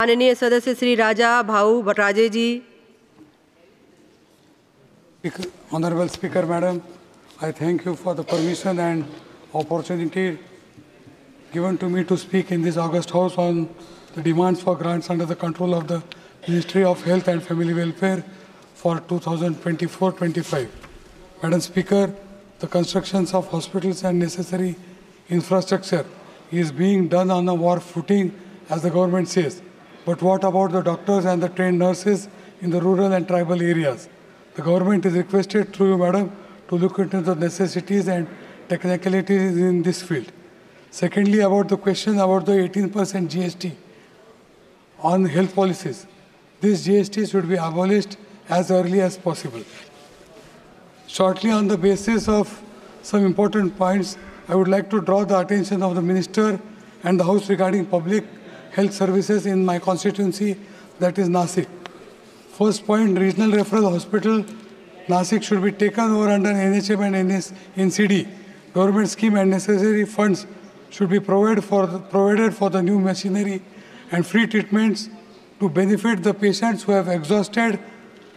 माननीय सदस्य श्री राजा भाऊ राजे जी। Honorable Speaker, Madam, I thank you for the permission and opportunity given to me to speak in this August House on the demands for grants under the control of the Ministry of Health and Family Welfare for 2024-25. Madam Speaker, the constructions of hospitals and necessary infrastructure is being done on a war footing, as the government says. But what about the doctors and the trained nurses in the rural and tribal areas? The government is requested through you, Madam, to look into the necessities and technicalities in this field. Secondly, about the question about the 18% GST on health policies. This GST should be abolished as early as possible. Shortly, on the basis of some important points, I would like to draw the attention of the Minister and the House regarding public health services in my constituency, that is Nasik. First point, regional referral hospital Nasik should be taken over under NHM and NCD. Government scheme and necessary funds should be provided for the new machinery and free treatments to benefit the patients who have exhausted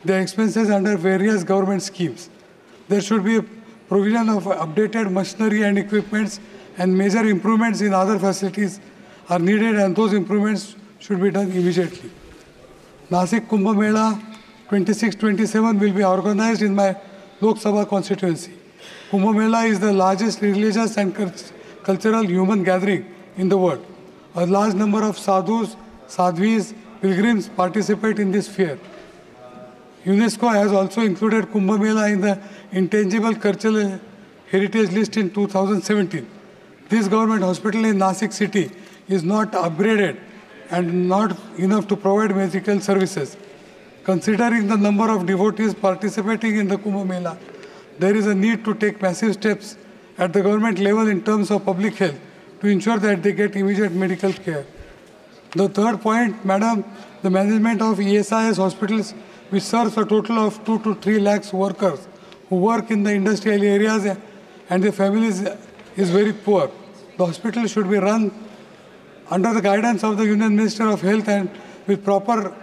their expenses under various government schemes. There should be a provision of updated machinery and equipments, and major improvements in other facilities are needed, and those improvements should be done immediately. Nasik Kumbh Mela 26-27 will be organized in my Lok Sabha constituency. Kumbh Mela is the largest religious and cultural human gathering in the world. A large number of sadhus, sadhvis, pilgrims participate in this fair. UNESCO has also included Kumbh Mela in the Intangible Cultural Heritage List in 2017. This government hospital in Nasik city is not upgraded and not enough to provide medical services. Considering the number of devotees participating in the Kumbh Mela, there is a need to take massive steps at the government level in terms of public health to ensure that they get immediate medical care. The third point, Madam, the management of ESIS hospitals, which serves a total of 2 to 3 lakhs workers who work in the industrial areas and their families, is very poor. The hospital should be run under the guidance of the Union Minister of Health and with proper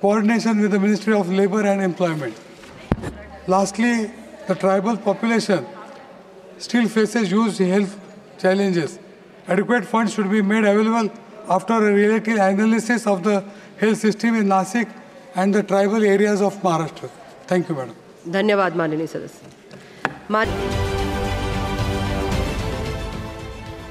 coordination with the Ministry of Labour and Employment. Lastly, the tribal population still faces huge health challenges. Adequate funds should be made available after a relative analysis of the health system in Nasik and the tribal areas of Maharashtra. Thank you, Madam. धन्यवाद माननीय सदस्य।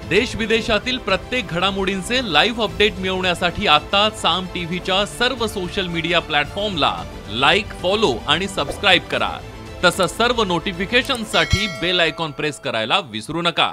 देश विदेशातील प्रत्येक घडामोडींचे live update मिळवण्यासाठी आता साम टीव्हीच्या सर्व सोशल मीडिया प्लॅटफॉर्मला लाईक, फॉलो आणि सबस्क्राइब करा। तसंच सर्व नोटिफिकेशनसाठी बेल आयकॉन प्रेस करायला विसरू नका।